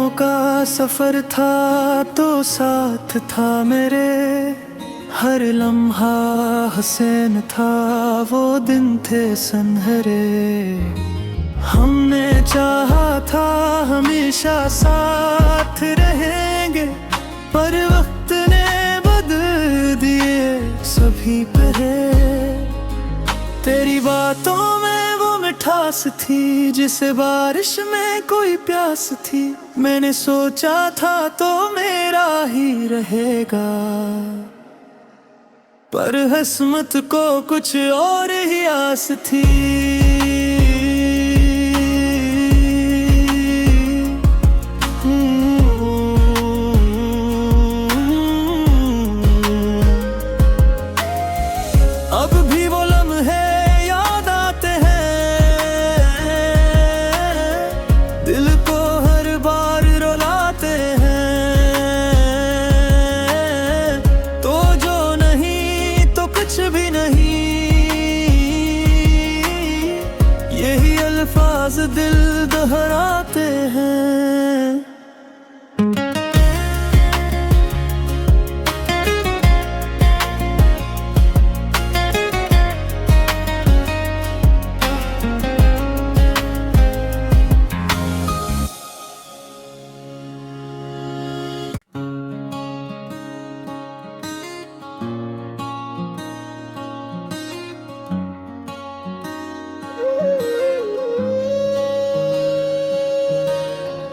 ख्वाबों का सफर था तो साथ था मेरे, हर लम्हा हसीन था, वो दिन थे सुनहरे। हमने चाहा था हमेशा साथ रहेंगे, पर वक्त ने बदल दिए सभी पहरे। तेरी बातों में वो मिठास थी जिसे बारिश में कोई प्यास थी। मैंने सोचा था तो मेरा ही रहेगा, पर किस्मत को कुछ और ही आस थी। अब भी वो लम्हे याद आते हैं, दिल को हर बार रुलाते हैं। तो जो नहीं तो कुछ भी नहीं, यही अल्फाज दिल दोहराते हैं।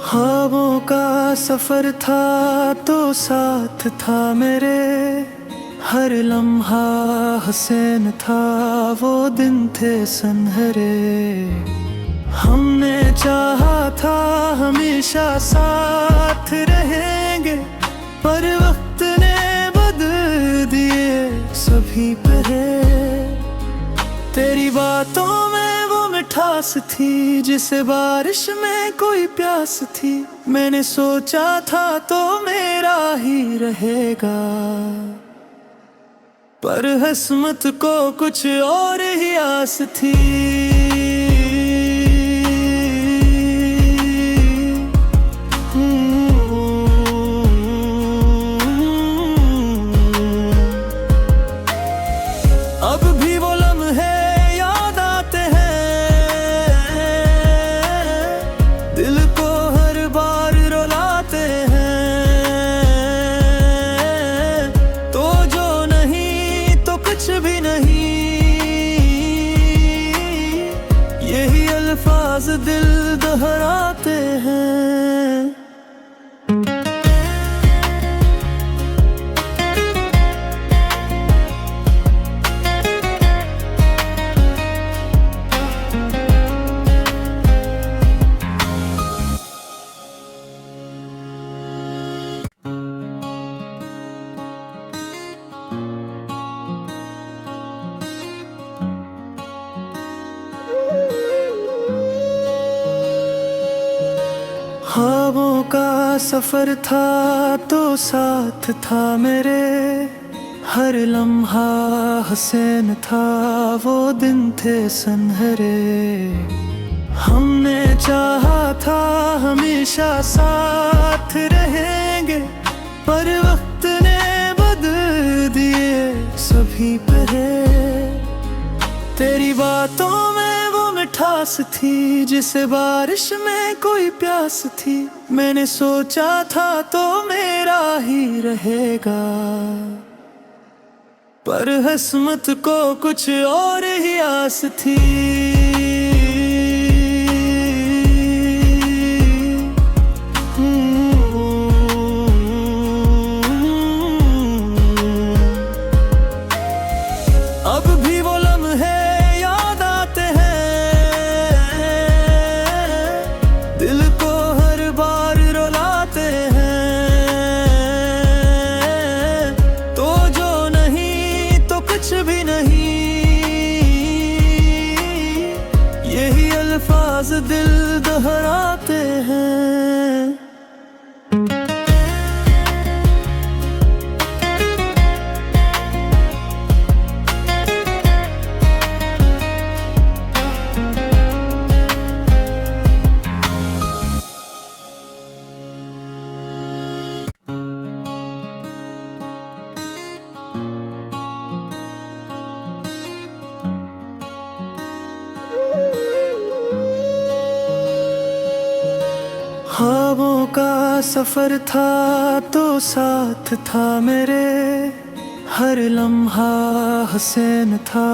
ख्वाबों का सफर था तो साथ था मेरे, हर लम्हा हसीन था, वो दिन थे सुनहरे। हमने चाहा था हमेशा साथ रहेंगे, पर वक्त ने बदल दिए सभी पहरे। तेरी बातों में मिठास थी जिसे बारिश में कोई प्यास थी। मैंने सोचा था तो मेरा ही रहेगा, पर किस्मत को कुछ और ही आस थी। अब भी वो लम्हे याद आते हैं, दिल को हर बार रुलाते हैं। तो जो नहीं तो कुछ भी नहीं, यही अल्फाज दिल दोहराते हैं। ख्वाबों का सफर था तो साथ था मेरे, हर लम्हा हसीन था, वो दिन थे सुनहरे। हमने चाहा था हमेशा साथ रहेंगे, पर वक्त ने बदल दिए सभी पहरे। तेरी बातों में मिठास थी जिसे बारिश में कोई प्यास थी। मैंने सोचा था तो मेरा ही रहेगा, पर किस्मत को कुछ और ही आस थी। अब भी वो लम्हे याद आते हैं, दिल को हर बार रुलाते हैं। तो जो नहीं तो कुछ भी नहीं, ख्वाबों का सफर था तो साथ था मेरे, हर लम्हा हसीन था,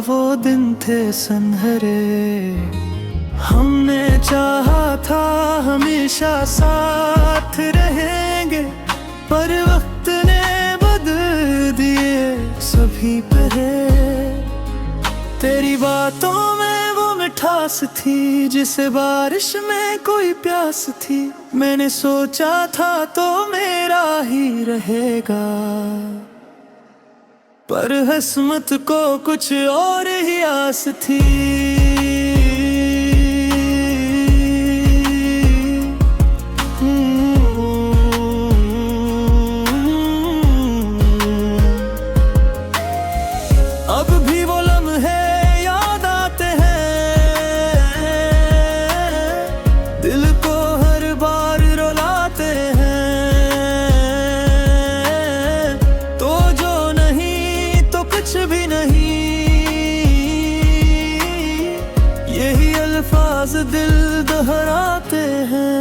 वो दिन थे सुनहरे। हमने चाहा था हमेशा साथ रहेंगे, पर वक्त ने बदल दिए सभी पहरे। तेरी बातों में वो मिठास थी जिसे बारिश में कोई प्यास थी। मैंने सोचा था तो मेरा ही रहेगा, पर किस्मत को कुछ और ही आस थी। अब भी वो लम्हे याद आते हैं, दिल को हर बार रुलाते हैं। तो जो नहीं तो कुछ भी नहीं, यही अल्फाज दिल दोहराते हैं।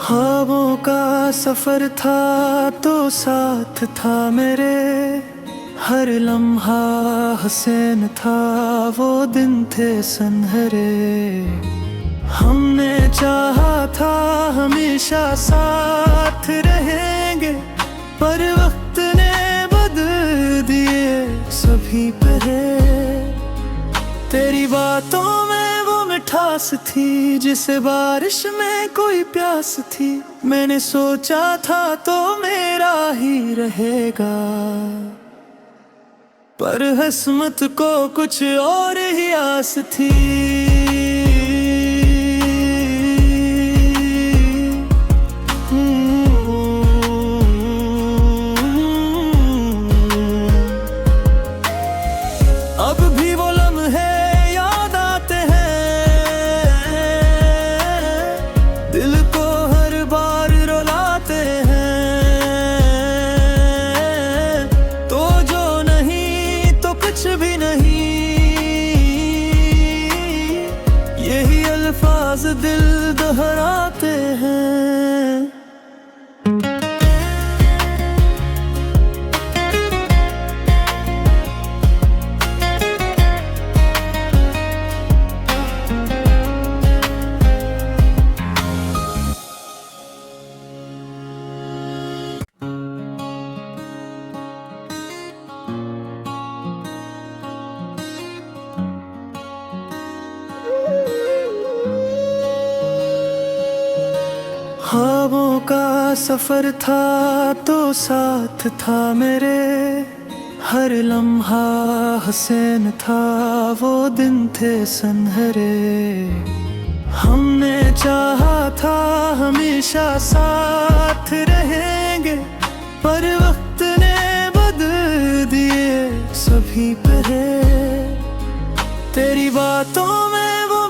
ख्वाबों का सफर था तो साथ था मेरे, हर लम्हा हसीन था, वो दिन थे सुनहरे। हमने चाहा था हमेशा साथ रहेंगे, पर वक्त ने बदल दिए सभी पहरे। तेरी बातों में मिठास थी जिसे बारिश में कोई प्यास थी। मैंने सोचा था तो मेरा ही रहेगा, पर किस्मत को कुछ और ही आस थी। अब भी वो लम्हे याद आते हैं, दिल को हर बार रुलाते हैं। तो जो नहीं तो कुछ भी नहीं, यही अल्फाज दिल दोहराते हैं। ख्वाबों का सफर था तो साथ था मेरे, हर लम्हा हसीन था, वो दिन थे सुनहरे। हमने चाहा था हमेशा साथ रहेंगे, पर वक्त ने बदल दिए सभी पहरे। तेरी बातों में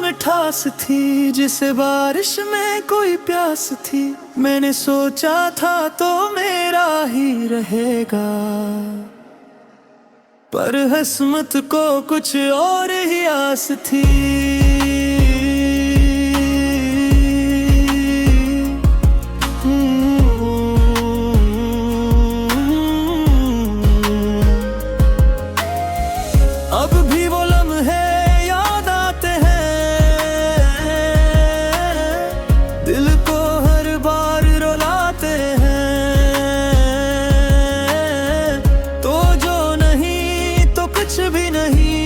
मिठास थी जिसे बारिश में कोई प्यास थी। मैंने सोचा था तो मेरा ही रहेगा, पर किस्मत को कुछ और ही आस थी। अब भी वो लम्हे याद आते हैं, दिल को हर बार रुलाते हैं। तो जो नहीं तो कुछ भी नहीं,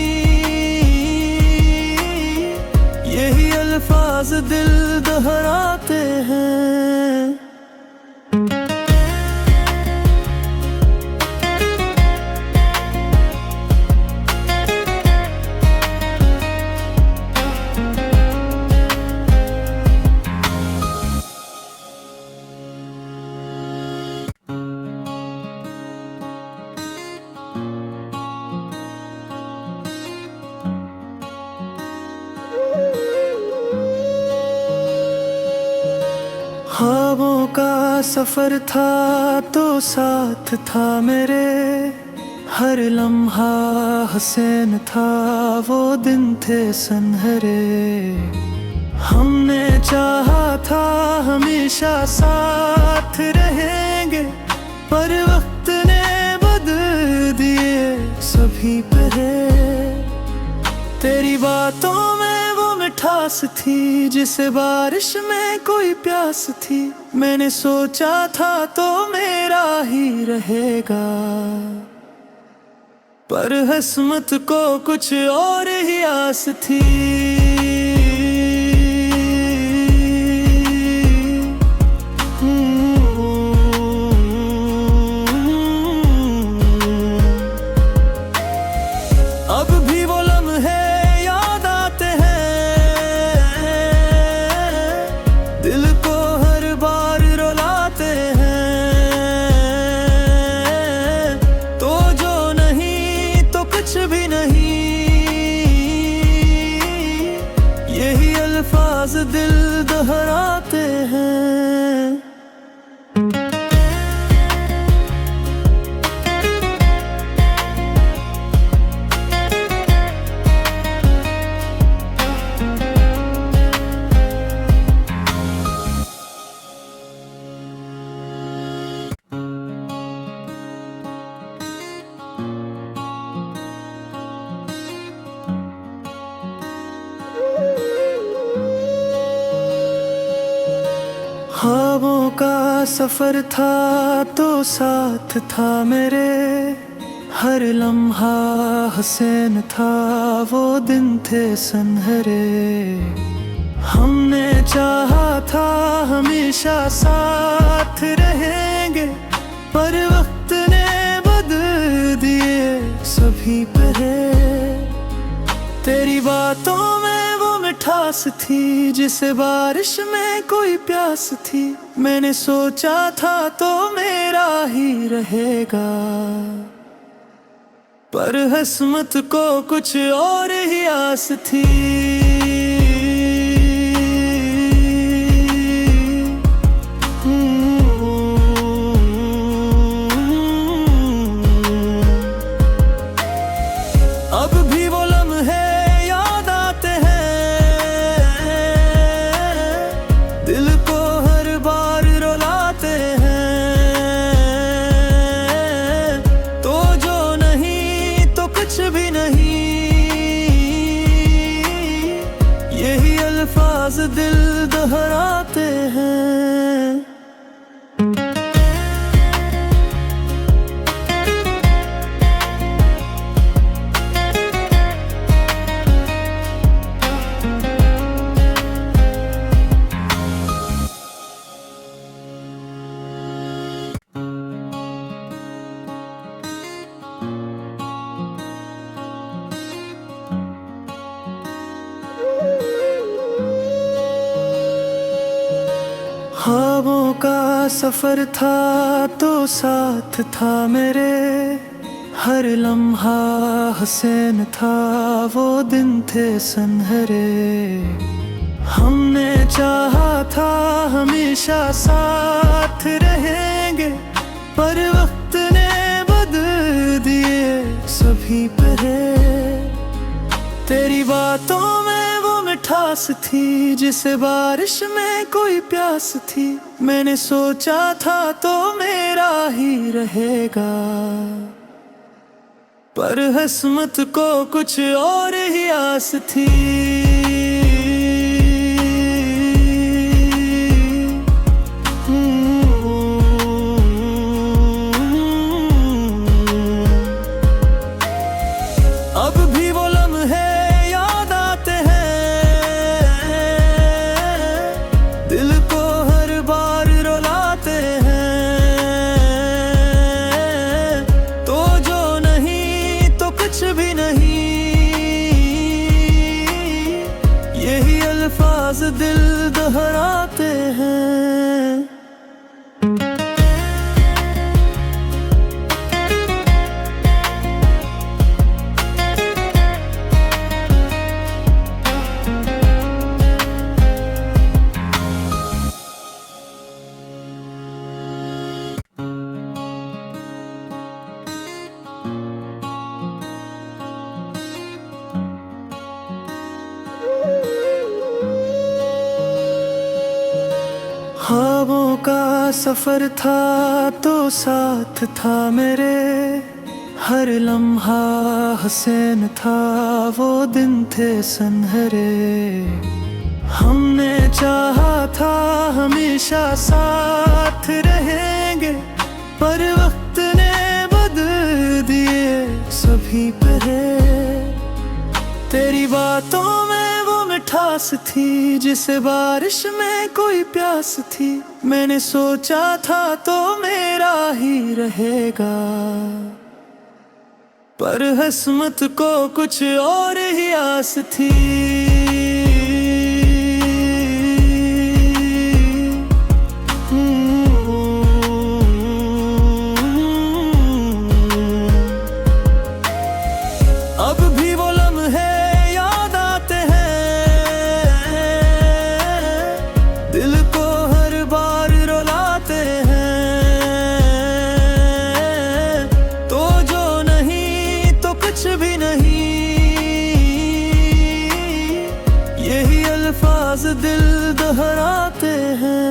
का सफर था तो साथ था मेरे, हर लम्हा हसीन था, वो दिन थे सुनहरे। हमने चाहा था हमेशा साथ रहेंगे, पर वक्त ने बदल दिए सभी पहरे। तेरी बातों में वो मिठास थी जिसे बारिश में कोई प्यास थी। मैंने सोचा था तो मेरा ही रहेगा, पर किस्मत को कुछ और ही आस थी। अब भी वो लम्हे याद आते हैं, दिल को हर बार रुलाते हैं। तो जो नहीं तो कुछ भी नहीं, यही अल्फाज दिल दोहराते हैं। ख्वाबों का सफर था तो साथ था मेरे, हर लम्हा हसीन था, वो दिन थे सुनहरे। हमने चाहा था हमेशा साथ रहेंगे, पर वक्त ने बदल दिए सभी पहरे। तेरी बातों में मिठास थी जिसे बारिश में कोई प्यास थी। मैंने सोचा था तो मेरा ही रहेगा, पर किस्मत को कुछ और ही आस थी। अब भी वो लम्हे याद आते हैं, दिल को हर बार रुलाते हैं। तो जो नहीं तो कुछ भी नहीं, यही अल्फाज दिल दोहराते हैं। ख्वाबों का सफर था तो साथ था मेरे, हर लम्हा हसीन था, वो दिन थे सुनहरे। हमने चाहा था हमेशा साथ रहेंगे, पर वक्त ने बदल दिए सभी पहरे। तेरी बातों में मिठास थी जिसे बारिश में कोई प्यास थी। मैंने सोचा था तो मेरा ही रहेगा, पर किस्मत को कुछ और ही आस थी। अब भी वो लम्हे याद आते हैं, दिल को हर बार रुलाते हैं। तो जो नहीं तो कुछ भी नहीं, का सफर था तो साथ था मेरे, हर लम्हा हसीन था, वो दिन थे सुनहरे। हमने चाहा था हमेशा साथ रहेंगे, पर वक्त ने बदल दिए सभी पहरे। तेरी बातों में वो मिठास थी जिसे बारिश में कोई प्यास थी। मैंने सोचा था तो मेरा ही रहेगा, पर किस्मत को कुछ और ही आस थी। अब भी वो लम्हे याद आते हैं, दिल को हर बार रुलाते हैं। तो जो नहीं तो कुछ भी नहीं, यही अल्फाज दिल दोहराते हैं।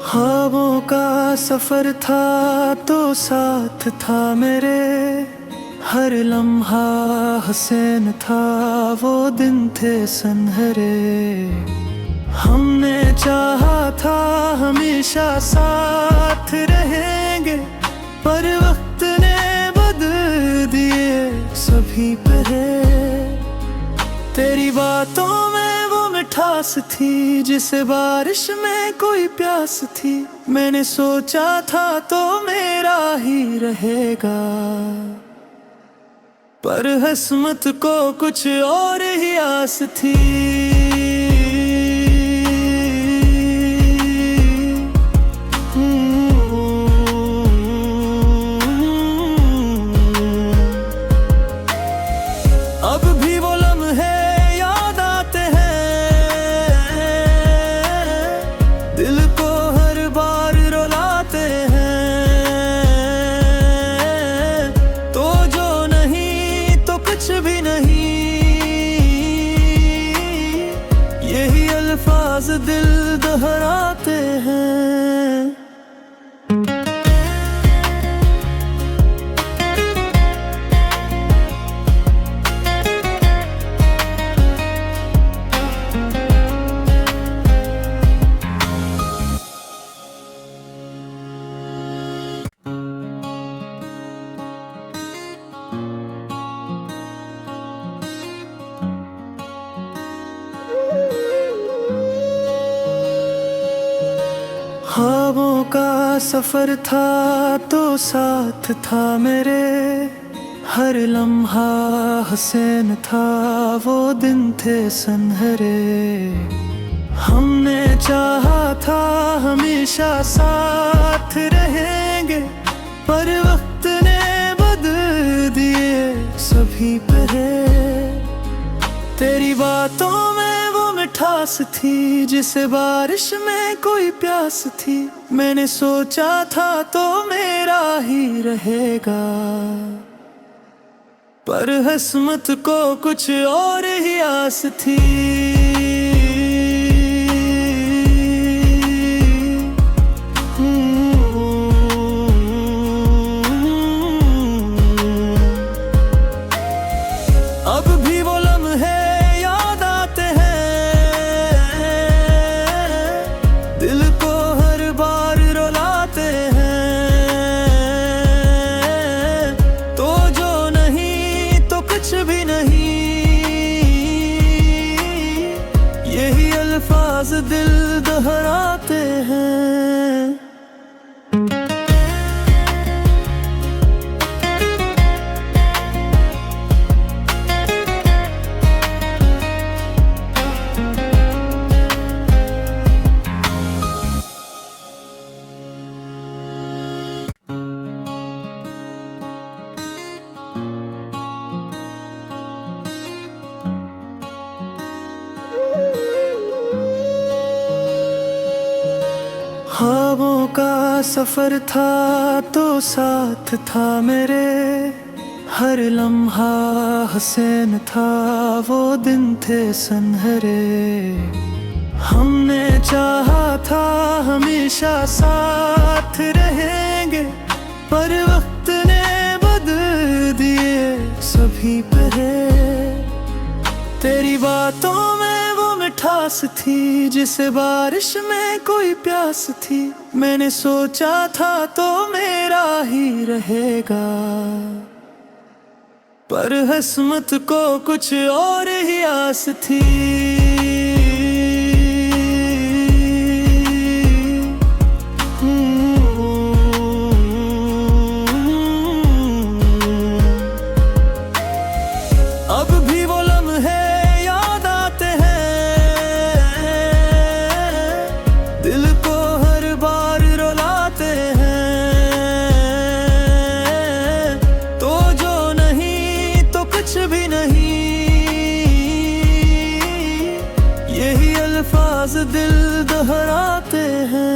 ख्वाबों का सफर था तो साथ था मेरे, हर लम्हा हसीन था, वो दिन थे सुनहरे। हमने चाहा था हमेशा साथ रहेंगे, पर वक्त ने बदल दिए सभी पहरे। तेरी बातों में वो मिठास थी जिसे बारिश में कोई प्यास थी। मैंने सोचा था तो मेरा ही रहेगा, पर किस्मत को कुछ और ही आस थी। अब भी वो लम्हे याद आते हैं, दिल को हर बार रुलाते हैं। तो जो नहीं तो कुछ भी नहीं, यही अल्फाज दिल दोहराते हैं। ख्वाबों का सफर था तो साथ था मेरे, हर लम्हा हसीन था, वो दिन थे सुनहरे। हमने चाहा था हमेशा साथ रहेंगे, पर वक्त ने बदल दिए सभी पहरे। तेरी बातों में मिठास थी जिसे बारिश में कोई प्यास थी। मैंने सोचा था तो मेरा ही रहेगा, पर किस्मत को कुछ और ही आस थी। अब भी वो लम्हे याद आते हैं, दिल को हर बार रुलाते हैं। तो जो नहीं तो कुछ भी नहीं, ख्वाबों का सफर था तो साथ था मेरे, हर लम्हा हसीन था, वो दिन थे सुनहरे। हमने चाहा था हमेशा साथ रहेंगे, पर वक्त ने बदल दिए सभी पहरे। तेरी बातों में वो मिठास थी जिसे बारिश में कोई प्यास थी। मैंने सोचा था तो मेरा ही रहेगा, पर किस्मत को कुछ और ही आस थी। अब भी वो लम्हे याद आते हैं, दिल को हर बार रुलाते हैं। तो जो नहीं तो कुछ भी नहीं, यही अल्फाज दिल दोहराते हैं।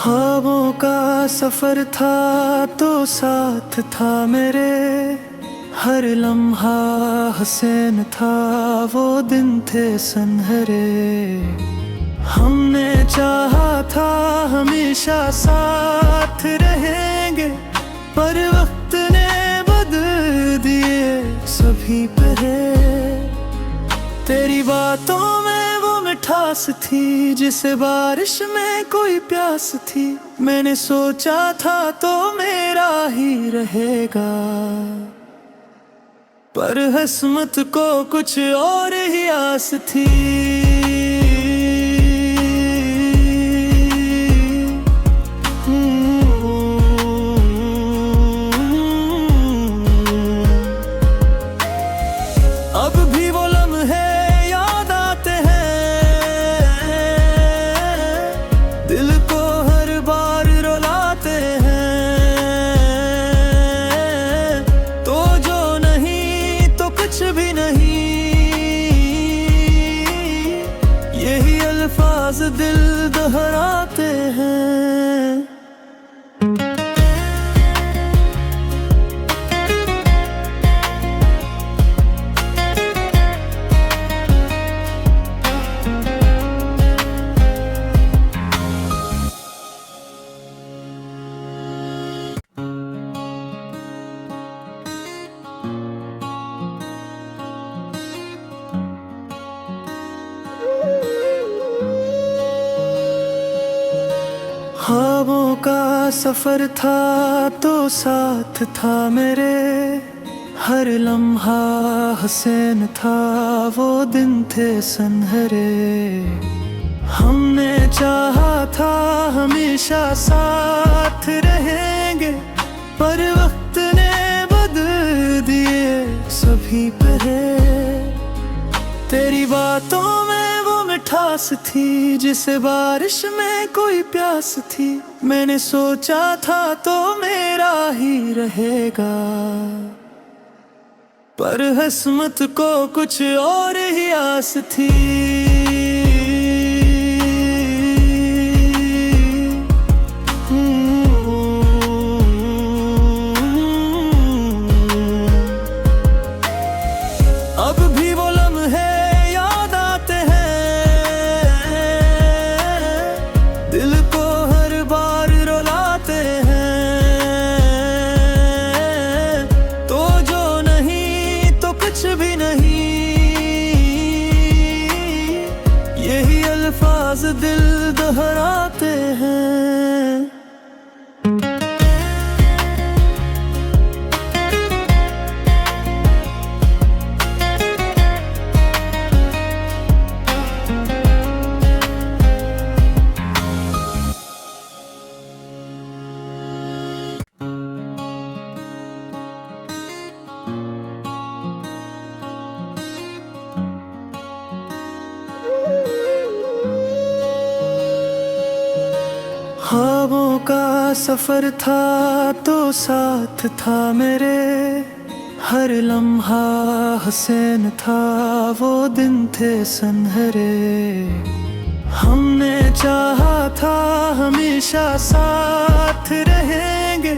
ख्वाबों का सफर था तो साथ था मेरे, हर लम्हा हसीन था, वो दिन थे सुनहरे। हमने चाहा था हमेशा साथ रहेंगे, पर वक्त ने बदल दिए सभी पहरे। तेरी बातों में वो मिठास थी जिसे बारिश में कोई प्यास थी। मैंने सोचा था तो मेरा ही रहेगा, पर किस्मत को कुछ और ही आस थी। अब भी वो लम्हे याद आते हैं, दिल को हर बार रुलाते हैं। तो जो नहीं तो कुछ भी नहीं, यही अल्फाज दिल दोहराते हैं। ख्वाबों का सफर था तो साथ था मेरे, हर लम्हा हसीन था, वो दिन थे सुनहरे। हमने चाहा था हमेशा साथ रहेंगे, पर वक्त ने बदल दिए सभी पहरे। तेरी बातों में मिठास थी जिसे बारिश में कोई प्यास थी। मैंने सोचा था तो मेरा ही रहेगा, पर किस्मत को कुछ और ही आस थी। अब भी वो लम्हे याद आते हैं, दिल को हर बार रुलाते हैं। तो जो नहीं तो कुछ भी नहीं, यही अल्फाज दिल दोहराते हैं। का सफर था तो साथ था मेरे, हर लम्हा हसीन था, वो दिन थे सुनहरे। हमने चाहा था हमेशा साथ रहेंगे,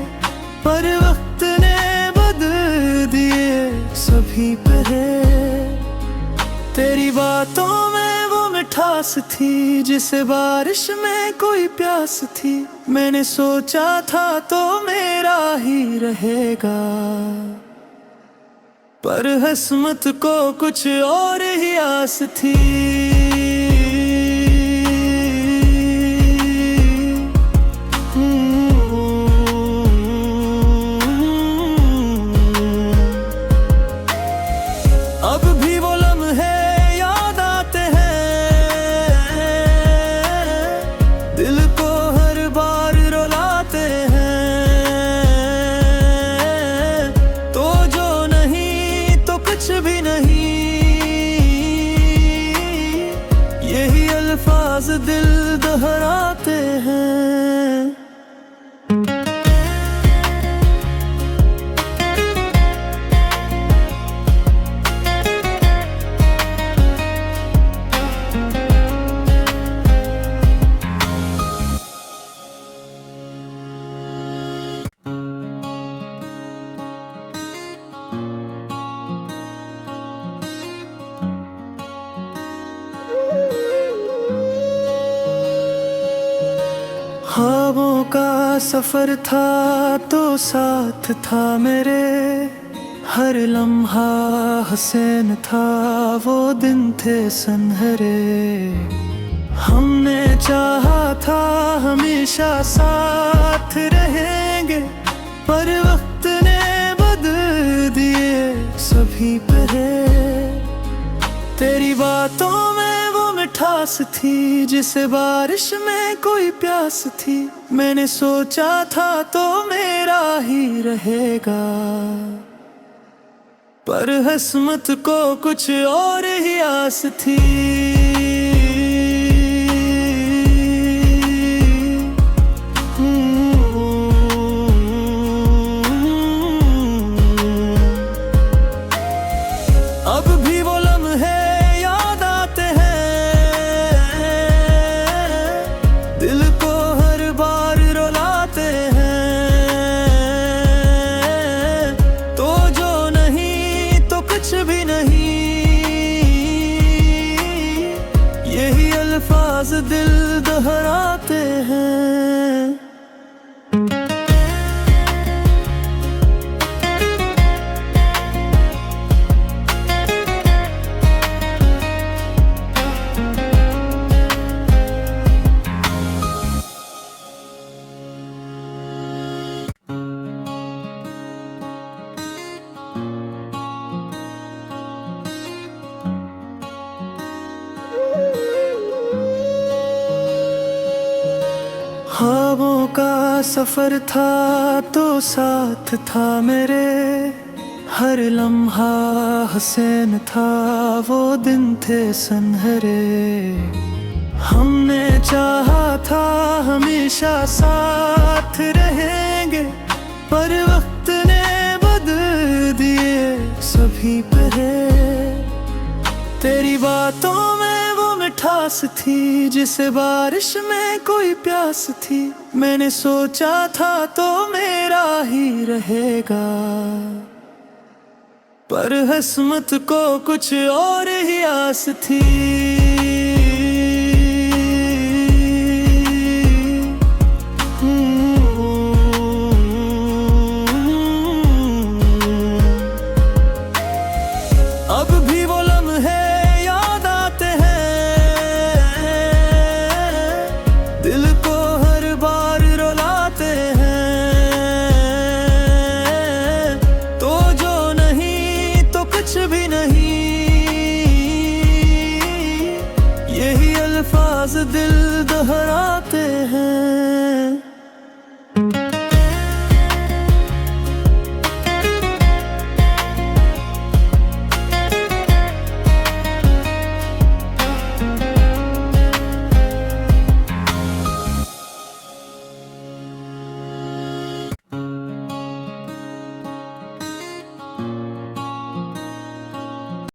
पर वक्त ने बदल दिए सभी पहरे। तेरी बातों में वो मिठास थी जिसे बारिश में कोई प्यास थी। मैंने सोचा था तो मेरा ही रहेगा, पर किस्मत को कुछ और ही आस थी। अब भी वो लम्हे याद आते हैं, दिल को हर बार रुलाते हैं। तो जो नहीं तो कुछ भी नहीं, यही अल्फाज दिल दोहराते हैं। ख्वाबों का सफर था तो साथ था मेरे, हर लम्हा हसीन था, वो दिन थे सुनहरे। हमने चाहा था हमेशा साथ रहेंगे, पर वक्त ने बदल दिए सभी पहरे। तेरी बातों में वो मिठास थी जिसे बारिश में कोई प्यास थी। मैंने सोचा था तो मेरा ही रहेगा, पर किस्मत को कुछ और ही आस थी। अब भी वो लम्हे याद आते हैं, दिल को हर बार रुलाते हैं। तो जो नहीं तो कुछ भी नहीं, यही अल्फाज दिल दोहराते हैं। ख्वाबों का सफर था तो साथ था मेरे, हर लम्हा हसीन था, वो दिन थे सुनहरे। हमने चाहा था हमेशा साथ रहेंगे, पर वक्त ने बदल दिए सभी पहरे। तेरी बातों में मिठास थी जिसे बारिश में कोई प्यास थी। मैंने सोचा था तो मेरा ही रहेगा, पर किस्मत को कुछ और ही आस थी। अब भी वो लम्हे याद आते हैं, दिल को हर बार रुलाते हैं। तो जो नहीं तो कुछ भी नहीं, यही अल्फाज दिल दोहराते हैं।